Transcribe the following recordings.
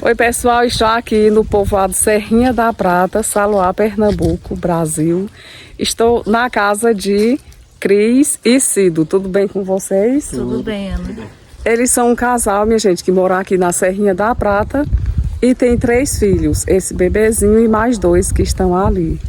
Oi, pessoal, estou aqui no povoado Serrinha da Prata, Saloá, Pernambuco, Brasil. Estou na casa de Cris e Cido. Tudo bem com vocês? Tudo bem, Ana. Eles são um casal, minha gente, que mora aqui na Serrinha da Prata e tem 3 filhos, esse bebezinho e mais 2 que estão ali.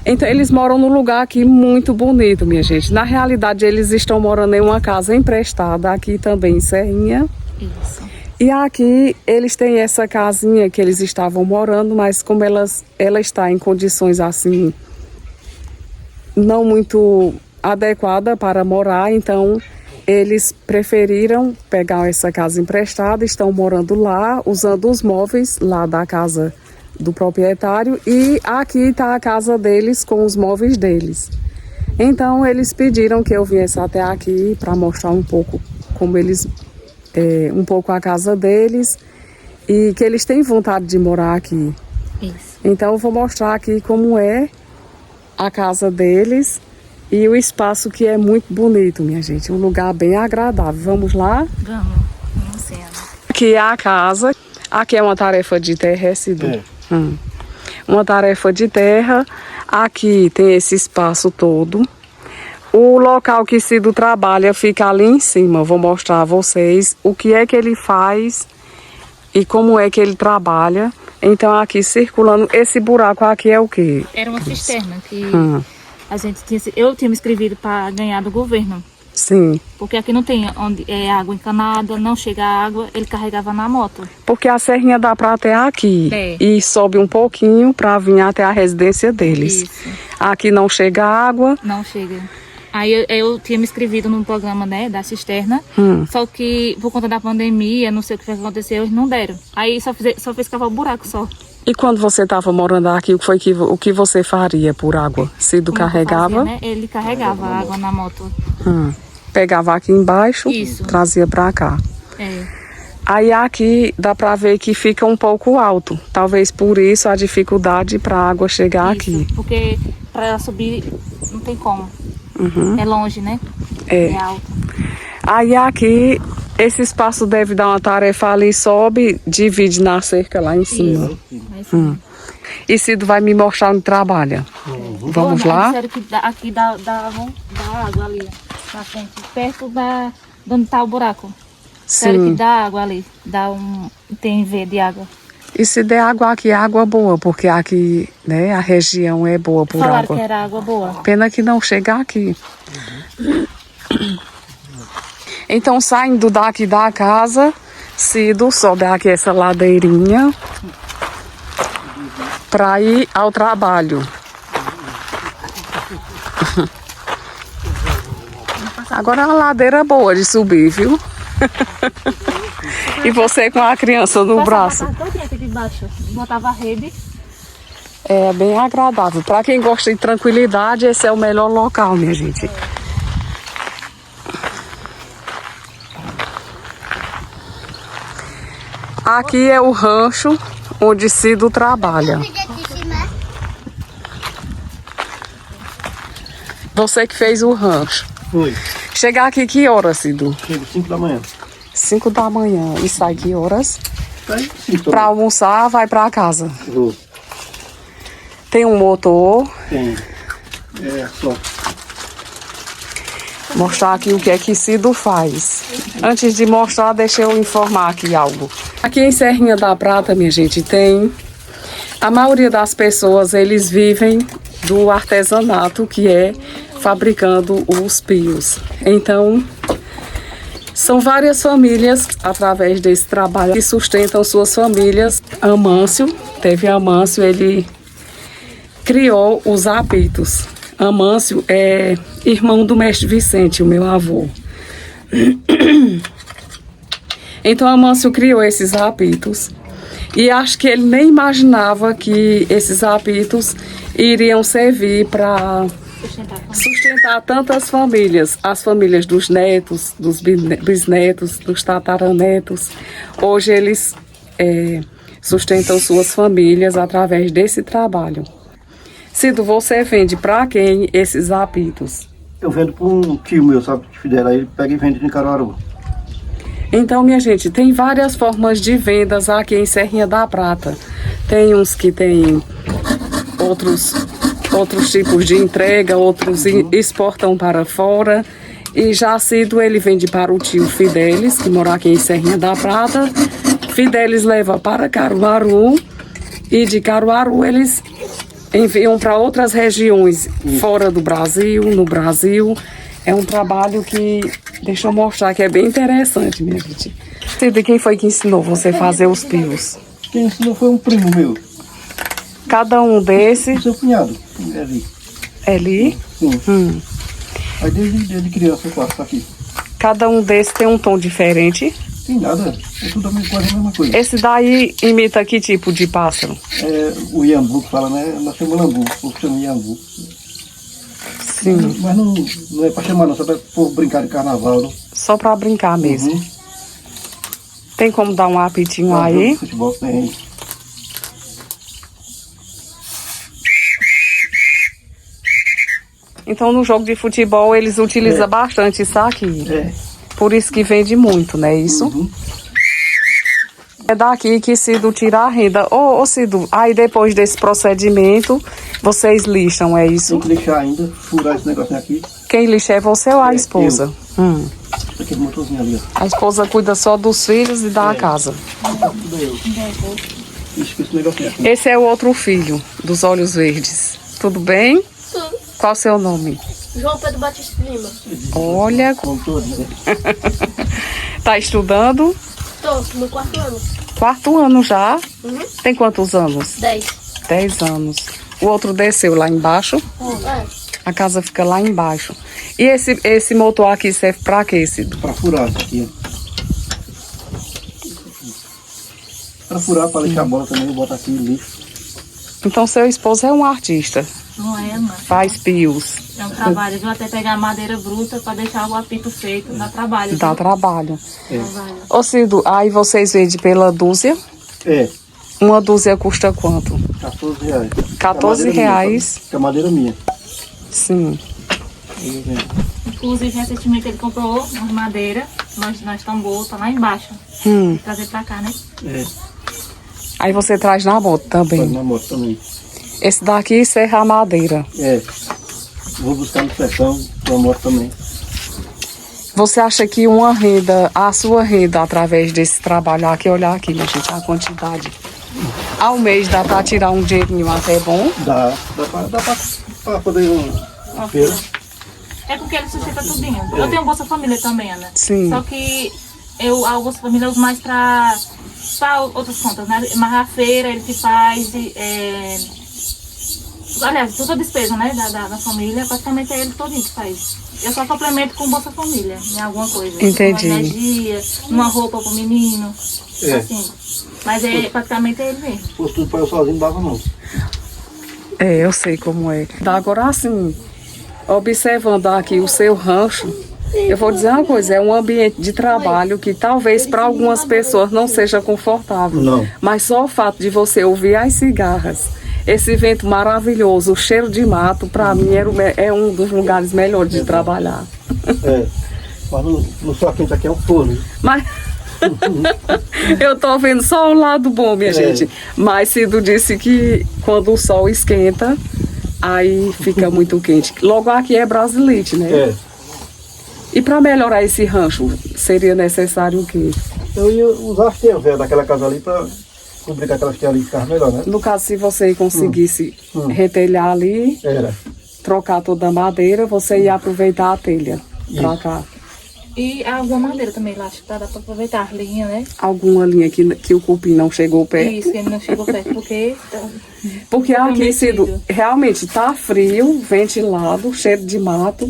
Então, eles moram num lugar aqui muito bonito, minha gente. Na realidade, eles estão morando em uma casa emprestada aqui também em Serrinha. Isso. E aqui eles têm essa casinha que eles estavam morando, mas como ela está em condições assim, não muito adequada para morar, então eles preferiram pegar essa casa emprestada, estão morando lá, usando os móveis lá da casa do proprietário, e aqui está a casa deles com os móveis deles. Então eles pediram que eu viesse até aqui para mostrar um pouco como eles, um pouco a casa deles e que eles têm vontade de morar aqui. Isso. Então eu vou mostrar aqui como é a casa deles e o espaço, que é muito bonito, minha gente, um lugar bem agradável. Vamos lá? Vamos sim, Ana. Aqui é a casa, aqui é uma tarefa de terra, Cido. Uma tarefa de terra. Aqui tem esse espaço todo. O local que Cido trabalha fica ali em cima. Vou mostrar a vocês o que é que ele faz e como é que ele trabalha. Então aqui circulando, esse buraco aqui é o quê? Era uma cisterna que eu tinha me inscrevido para ganhar do governo. Sim. Porque aqui não tem onde é água encanada, não chega água, ele carregava na moto. Porque a Serrinha da Prata é aqui. É. E sobe um pouquinho para vir até a residência deles. Isso. Aqui não chega água. Não chega. Aí eu tinha me inscrevido no programa, né, da cisterna, só que por conta da pandemia, não sei o que aconteceu, eles não deram. Aí só fez cavar o buraco só. E quando você estava morando aqui, o que você faria por água? Cido Como carregava? fazia, né? Ele carregava a água na moto. Pegava aqui embaixo, Isso. trazia para cá. É. Aí aqui dá para ver que fica um pouco alto. Talvez por isso a dificuldade para a água chegar Isso, aqui. porque para ela subir não tem como. É longe, né? É. É alto. Aí aqui, esse espaço deve dar uma tarefa ali, sobe, divide na cerca lá em cima. Isso. E Cido vai me mostrar onde trabalha. Vamos lá? Disseram que aqui dá água ali, ó, na frente, perto da de onde tá o buraco. Disseram que Sim. dá água ali, tem V de água. E se der água aqui, é água boa, porque aqui, né, a região é boa por Falaram água. que era água boa. Pena que não chega aqui. Então, saindo daqui da casa, Cido sobe aqui essa ladeirinha para ir ao trabalho. Agora é uma ladeira boa de subir, viu? E você com a criança no braço. Passava a tarde todinha aqui debaixo, botava a rede. É bem agradável. Para quem gosta de tranquilidade, esse é o melhor local, minha gente. Aqui é o rancho onde Cido trabalha. Você que fez o rancho. Foi. Chegar aqui que horas, Cido? Chego 5 da manhã. 5 da manhã. E sai que horas? Sai 5 Para almoçar, vai para casa. Vou. Tem um motor. Tem. É só. Mostrar aqui o que é que Cido faz. Antes de mostrar, deixa eu informar aqui algo. Aqui em Serrinha da Prata, minha gente, tem... A maioria das pessoas, eles vivem do artesanato, que é fabricando os pios. Então, são várias famílias, através desse trabalho, que sustentam suas famílias. Amâncio, teve Amâncio, ele criou os apitos. Amâncio é irmão do mestre Vicente, o meu avô. Então Amâncio criou esses apitos e acho que ele nem imaginava que esses apitos iriam servir para sustentar tantas famílias, as famílias dos netos, dos bisnetos, dos tataranetos. Hoje eles sustentam suas famílias através desse trabalho. Cido, você vende para quem esses apitos? Eu vendo para um tio meu, sabe, que fizeram aí, ele pega e vende em Caruaru. Então, minha gente, tem várias formas de vendas aqui em Serrinha da Prata. Tem uns que tem outros tipos de entrega, outros exportam para fora. E Jacido, ele vende para o tio Fidelis, que mora aqui em Serrinha da Prata. Fidelis leva para Caruaru e de Caruaru eles enviam para outras regiões fora do Brasil, no Brasil. É um trabalho que, deixa eu mostrar, que é bem interessante, minha gente. E quem foi que ensinou você a fazer os pios? Quem ensinou foi um primo meu. Cada um desses... Seu cunhado, Eli. Eli? Sim. Aí desde criança eu faço aqui. Cada um desses tem um tom diferente? Tem nada, é tudo quase a mesma coisa. Esse daí imita que tipo de pássaro? É o iambu que fala, né? Nós chamamos lambu, o povo chama iambu. Sim. Mas não é pra chamar não, só pra povo brincar de carnaval, não? Só pra brincar mesmo. Uhum. Tem como dar um apitinho aí? Futebol tem. Então no jogo de futebol eles utilizam bastante isso aqui. É. Por isso que vende muito, não é isso? Uhum. É daqui que Cido tira a renda. Ô Cido, aí depois desse procedimento, vocês lixam, é isso? Tem que deixar ainda, furar esse negócio aqui. Quem lixa é você ou a esposa? Isso aqui é o motorzinho ali, ó. A esposa cuida só dos filhos e da casa. Tudo eu. Isso que esse negocinho aqui. Esse é o outro filho, dos olhos verdes. Tudo bem? Tudo. Qual o seu nome? João Pedro Batista Lima. Olha, Com todo, né? tá estudando? Estou no 4º ano. 4º ano já? Uhum. Tem quantos anos? 10. 10 anos. O outro desceu lá embaixo? É. A casa fica lá embaixo. E esse motor aqui serve pra quê, Cido? Pra furar isso aqui, ó. Pra furar, pra lixar a bola também, eu boto aqui lixo. Então seu esposo é um artista. Não é, mãe. Faz pios. É um trabalho. Eu vou até pegar madeira bruta para deixar o apito feito. Dá trabalho. Dá viu? trabalho. Trabalho. Ô Cido, aí vocês vendem pela dúzia? É, Uma dúzia custa quanto? R$14. 14 reais. Que é madeira minha. Sim. Aí vem. Inclusive, recentemente ele comprou umas madeiras. Nós tambor, tá lá embaixo. Trazer pra cá, né? É, Aí você traz na moto pode também. na moto também. Esse daqui serra a madeira. É, vou buscar no sertão, com a moto também. Você acha que uma renda, a sua renda através desse trabalho aqui, olhar aqui, minha gente, a quantidade. Ao mês dá pra tirar um dinheirinho até bom? Dá pra poder uma feira. É porque ele sustenta tudinho. Eu tenho Bolsa Família também, Ana. Sim. Só que a Bolsa Família eu uso mais pra outras contas, né? Mas a feira ele que faz. Aliás, toda a despesa, né? Da família, praticamente é ele todinho que faz. Eu só complemento com Bolsa Família, em alguma coisa. Entendi. Uma energia, uma roupa pro menino. É. Assim. Mas praticamente é ele mesmo. Se fosse tudo pra eu sozinho, não dava não. É, eu sei como é. Agora, assim, observando aqui o seu rancho, eu vou dizer uma coisa, é um ambiente de trabalho que talvez para algumas pessoas não seja confortável. Não. Mas só o fato de você ouvir as cigarras, esse vento maravilhoso, o cheiro de mato, para mim é um dos lugares melhores de trabalhar. É, mas no sol quente aqui é um forno. Mas eu tô vendo só o lado bom, minha gente. Mas Cido disse que quando o sol esquenta, aí fica muito quente. Logo aqui é Brasilite, né? É. E para melhorar esse rancho, seria necessário o quê? Eu ia usar as teias velhas daquela casa ali pra cobrir com aquelas teias ali, ficava melhor, né? No caso, se você conseguisse retelhar ali, Era. trocar toda a madeira, você ia aproveitar a telha pra cá. E alguma madeira também lá, acho que dá pra aproveitar a linha, né? Alguma linha que o cupim não chegou perto. Isso, que ele não chegou perto, porque... Porque aqui, prometido. Cido, realmente tá frio, ventilado, cheiro de mato,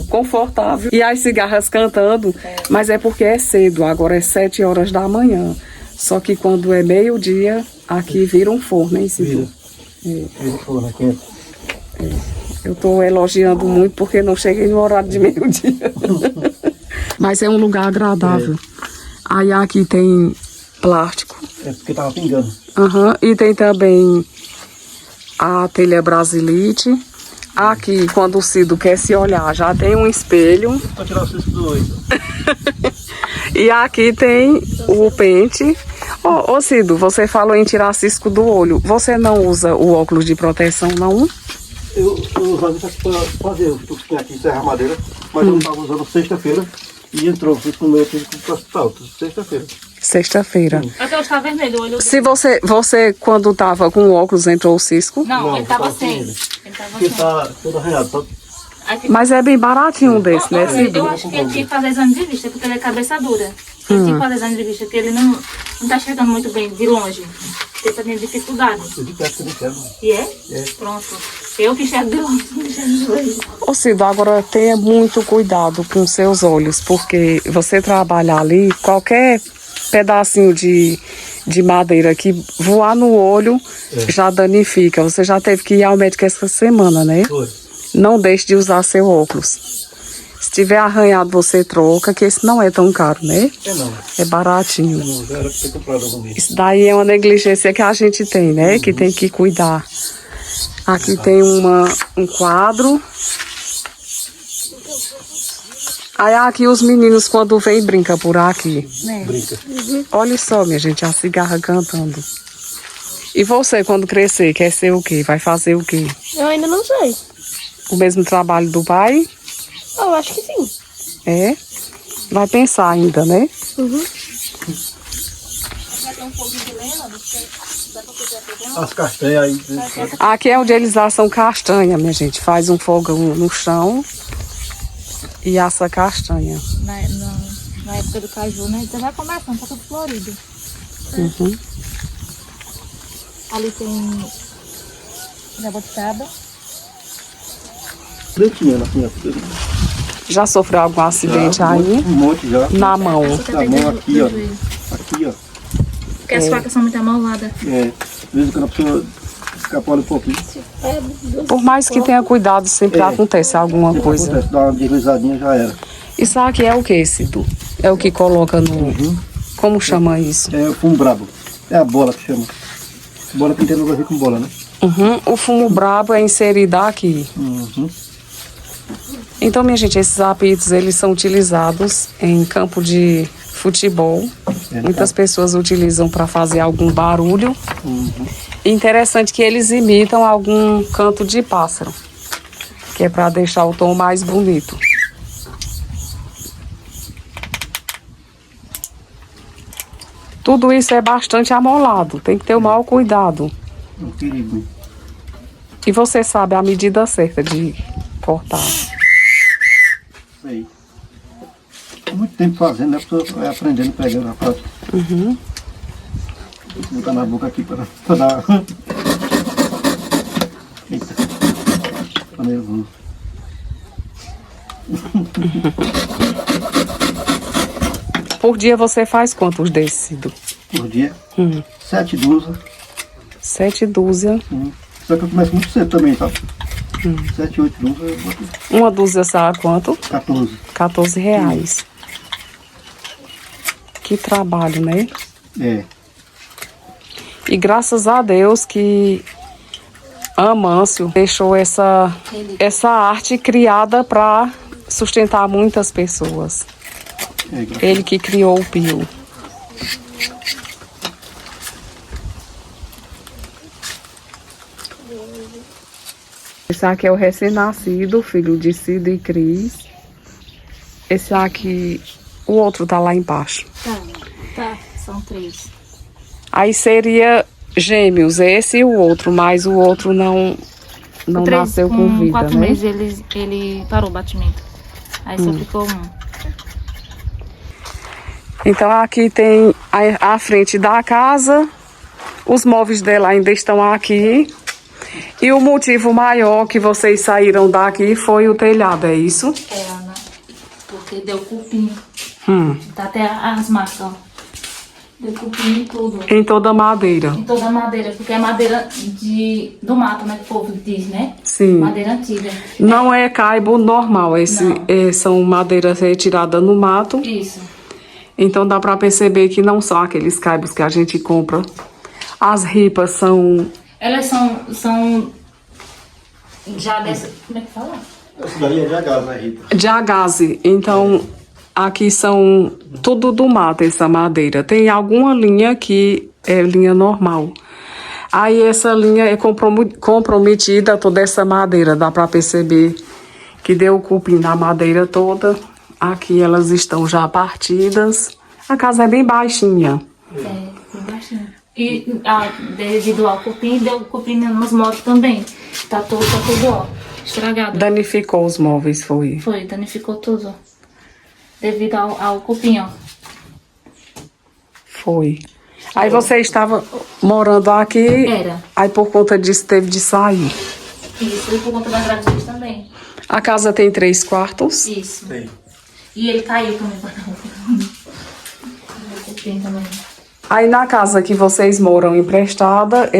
confortável. E as cigarras cantando, mas é porque é cedo, agora é 7 horas da manhã. Só que quando é meio-dia, aqui vira um forno, hein, Cido? Vira forno aqui. Eu tô elogiando muito porque não cheguei no horário de meio-dia. Mas é um lugar agradável. Aí aqui tem plástico. É porque tava pingando. E tem também a telha Brasilite. Aqui, quando o Cido quer se olhar, já tem um espelho. Para tirar o cisco do olho. E aqui tem o pente. Ô Cido, você falou em tirar cisco do olho. Você não usa o óculos de proteção, não? Eu usava isso aqui para fazer. Eu tinha aqui Serra Madeira, mas eu não estava usando sexta-feira. E entrou, fiz com o meu, eu tive que ir para o hospital. Sexta-feira. Sexta-feira. Até hoje tá vermelho o olho Se você, quando tava com o óculos, entrou o cisco? Não, ele tava tava sem. sem. Ele tava Porque sem. tá todo arranhado. Tá... Aí fica- Mas é bem baratinho um desse, né, Olha, Cido? eu acho que ele tinha que fazer exame de vista, porque ele é cabeça dura. Ele tinha que fazer exame de vista, porque ele não tá chegando muito bem de longe. Ele tá tendo dificuldade. Eu de perto que eu não quero. E é? É. Pronto. Eu que enxergo de longe, não enxergo de longe. Ô Cido, agora tenha muito cuidado com seus olhos, porque você trabalhar ali, qualquer pedacinho de madeira que voar no olho já danifica. Você já teve que ir ao médico essa semana, né? Foi. Não deixe de usar seu óculos. Se tiver arranhado, você troca, que esse não é tão caro, né? É não. É baratinho. Não, já era para ter comprado algum mês. Isso daí é uma negligência que a gente tem, né? Que tem que cuidar. Aqui tem um quadro. Aí aqui os meninos quando vêm brincam por aqui. Brinca. Olha só, minha gente, a cigarra cantando. E você, quando crescer, quer ser o quê? Vai fazer o quê? Eu ainda não sei. O mesmo trabalho do pai? Eu acho que sim. É? Vai pensar ainda, né? As castanhas aí. Aqui é onde eles assam castanha, minha gente. Faz um fogão no chão e assa castanha. Na época do caju, né? Você vai começando, tá tudo florido. Uhum. Ali tem jabuticaba. Pretinha na minha. Já sofreu algum acidente aí? Um monte já. Na mão. Na mão aqui, ó. Aqui, ó. Porque as facas são muito amoladas. É. De vez em quando a pessoa escapola um pouquinho. Por mais que tenha cuidado, sempre acontece alguma coisa. Acontece, dá uma deslizadinha já era. Isso aqui é o que, Cido? É o que coloca no... Como chama isso? É o fumo brabo. É a bola que chama. Bola que tem no Brasil com bola, né? Uhum. O fumo brabo é inserido aqui. Uhum. Então, minha gente, esses apitos, eles são utilizados em campo de futebol. Muitas pessoas utilizam para fazer algum barulho. Interessante que eles imitam algum canto de pássaro, que é para deixar o tom mais bonito. Tudo isso é bastante amolado, tem que ter o maior cuidado. Um perigo. E você sabe a medida certa de cortar. Sei. Muito tempo fazendo, né? A pessoa vai aprendendo, pegando a prática. Uhum. Vou botar na boca aqui para dar. Eita. Tá nervoso. Por dia você faz quantos desses, Cido? Por dia. 7 dúzias. 7 dúzias. Só que eu começo muito cedo também, tá? 7, 8 dúzias, eu boto Uma dúzia sabe quanto? 14. 14 reais. Que trabalho, né? É. E graças a Deus que Amâncio deixou essa arte criada para sustentar muitas pessoas. Ele que criou o Pio. Esse aqui é o recém-nascido, filho de Cido e Cris. Esse aqui, o outro tá lá embaixo. Tá, são 3. Aí seria gêmeos, esse e o outro, mas o outro não nasceu com vida, 4 né? meses ele parou o batimento. Aí só ficou um. Então aqui tem a frente da casa, os móveis dela ainda estão aqui. E o motivo maior que vocês saíram daqui foi o telhado, é isso? É, Ana. Porque deu cupim. Tá até as marcas, ó. Deu cupim em tudo. Em toda a madeira. Em toda a madeira, porque é madeira do mato, né? Que o povo diz, né? Sim. Madeira antiga. Não é caibo normal, são madeiras retiradas no mato. Isso. Então dá para perceber que não são aqueles caibos que a gente compra. As ripas são... Elas são Já dessa. Como é que fala? Essa daí é de agave, né, Rita? De agaze. Então, aqui são tudo do mato, essa madeira. Tem alguma linha que é linha normal. Aí essa linha é comprometida, toda essa madeira. Dá para perceber que deu cupim na madeira toda. Aqui elas estão já partidas. A casa é bem baixinha. É, bem baixinho. E devido ao cupim, deu cupim nas motos também. Tá tudo, ó, estragado. Danificou os móveis, foi. Foi, danificou tudo. Devido ao cupim, ó. Foi. Aí você estava morando aqui. Era. Aí por conta disso teve de sair. Isso, e por conta da gravidez também. A casa tem 3 quartos. Isso. Tem. E ele caiu também pra o cupim também. Aí na casa que vocês moram emprestada,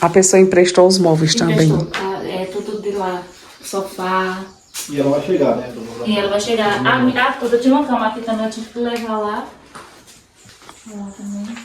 a pessoa emprestou os móveis também. Emprestou, tá? É tudo de lá. Sofá. E ela vai chegar, né? E ela vai chegar. Eu tinha uma cama aqui também, eu tive que levar lá. Lá também.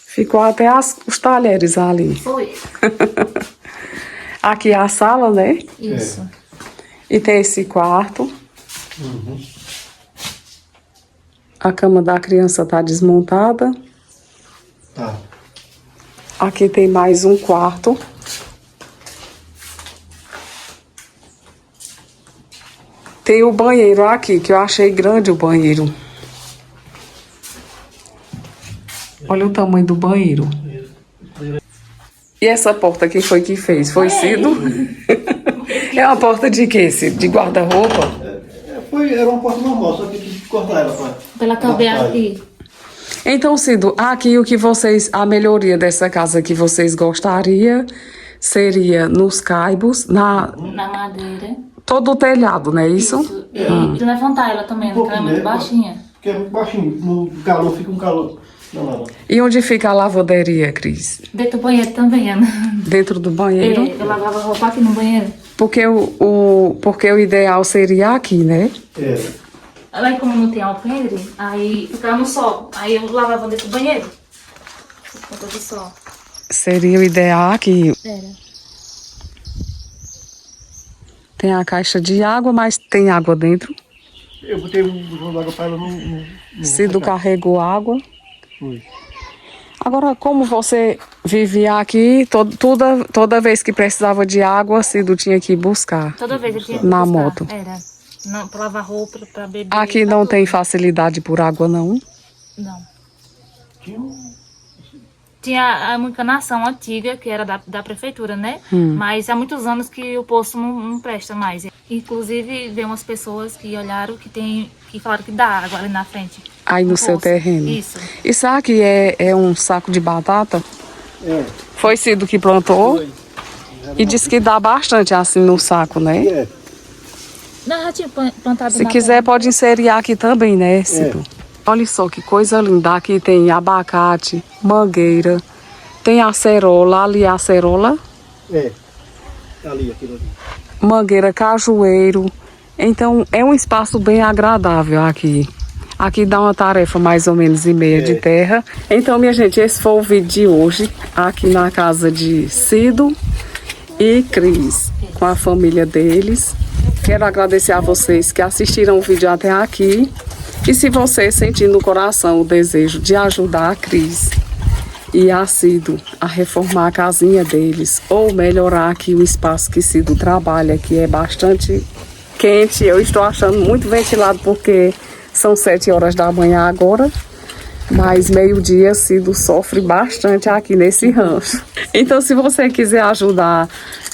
Ficou até os talheres ali. Foi. Aqui é a sala, né? Isso. E tem esse quarto. A cama da criança tá desmontada. Tá. Aqui tem mais um quarto. Tem o banheiro aqui, que eu achei grande o banheiro. Olha o tamanho do banheiro. E essa porta, quem foi que fez? Foi Cido? É uma porta de quê, Cido? De guarda-roupa? Era uma porta normal, só que tive que cortar ela pra Pela caber adaptar. aqui. Então, Cido, aqui a melhoria dessa casa que vocês gostariam seria nos caibos, Na madeira. todo o telhado, não é isso? Isso. E levantar ela também, porque ela é muito baixinha. Porque é muito baixinho, no calor fica um calor. Não. E onde fica a lavanderia, Cris? Dentro do banheiro também, Ana. Dentro do banheiro? Eu lavava roupa aqui no banheiro. Porque o ideal seria aqui, né? Aí como não tem alpendre, aí ficava no sol. Aí eu lavava dentro do banheiro. Por conta do sol. Seria o ideal aqui. Era. Tem a caixa de água, mas tem água dentro. Eu botei um jogo d'água pra ela não Cido carregou água. Foi. Agora, como você vivia aqui, toda vez que precisava de água, Cido tinha que ir buscar. Toda vez eu tinha que Na buscar. moto. Era. Não, pra lavar roupa, pra beber. Aqui pra não tudo. tem facilidade por água, não? Não. Tinha um... Tinha uma encanação antiga, que era da prefeitura, né? Mas há muitos anos que o poço não presta mais. Inclusive, veio umas pessoas que olharam que falaram que dá água ali na frente. Aí no seu poço. terreno. Isso. Isso aqui é um saco de batata? É. Foi Cido que plantou? Foi. E disse que dá bastante assim no saco, né? É. Não, já tinha plantado Se na quiser, pode inserir aqui também, né, Cido? Olha só que coisa linda. Aqui tem abacate, mangueira, tem acerola, ali é acerola, Aquilo ali. mangueira, cajueiro. Então, é um espaço bem agradável aqui. Aqui dá uma tarefa mais ou menos e meia de terra. Então, minha gente, esse foi o vídeo de hoje, aqui na casa de Cido e Cris, com a família deles. Quero agradecer a vocês que assistiram o vídeo até aqui. E se você sentir no coração o desejo de ajudar a Cris e a Cido a reformar a casinha deles, ou melhorar aqui o espaço que Cido trabalha, que é bastante quente, eu estou achando muito ventilado porque são 7 horas da manhã agora, mas meio-dia Cido sofre bastante aqui nesse rancho. Então, se você quiser ajudar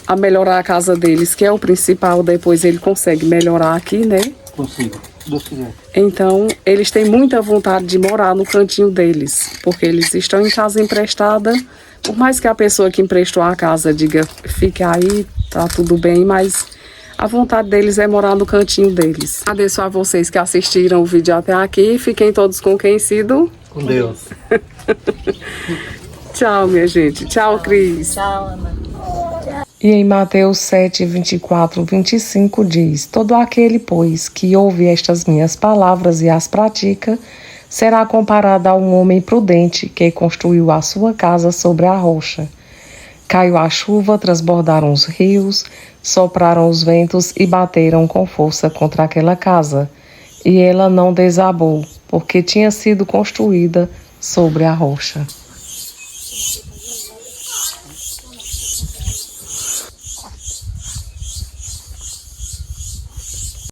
a melhorar a casa deles, que é o principal, depois ele consegue melhorar aqui, né? Consigo, se Deus quiser. Então, eles têm muita vontade de morar no cantinho deles, porque eles estão em casa emprestada. Por mais que a pessoa que emprestou a casa diga, fique aí, tá tudo bem, mas a vontade deles é morar no cantinho deles. Agradeço a vocês que assistiram o vídeo até aqui. Fiquem todos com quem, Cido? Com Deus. Tchau, minha gente. Tchau, Cris. Tchau, Ana. E em Mateus 7, 24, 25 diz: todo aquele, pois, que ouve estas minhas palavras e as pratica, será comparado a um homem prudente que construiu a sua casa sobre a rocha. Caiu a chuva, transbordaram os rios, sopraram os ventos e bateram com força contra aquela casa. E ela não desabou, porque tinha sido construída sobre a rocha.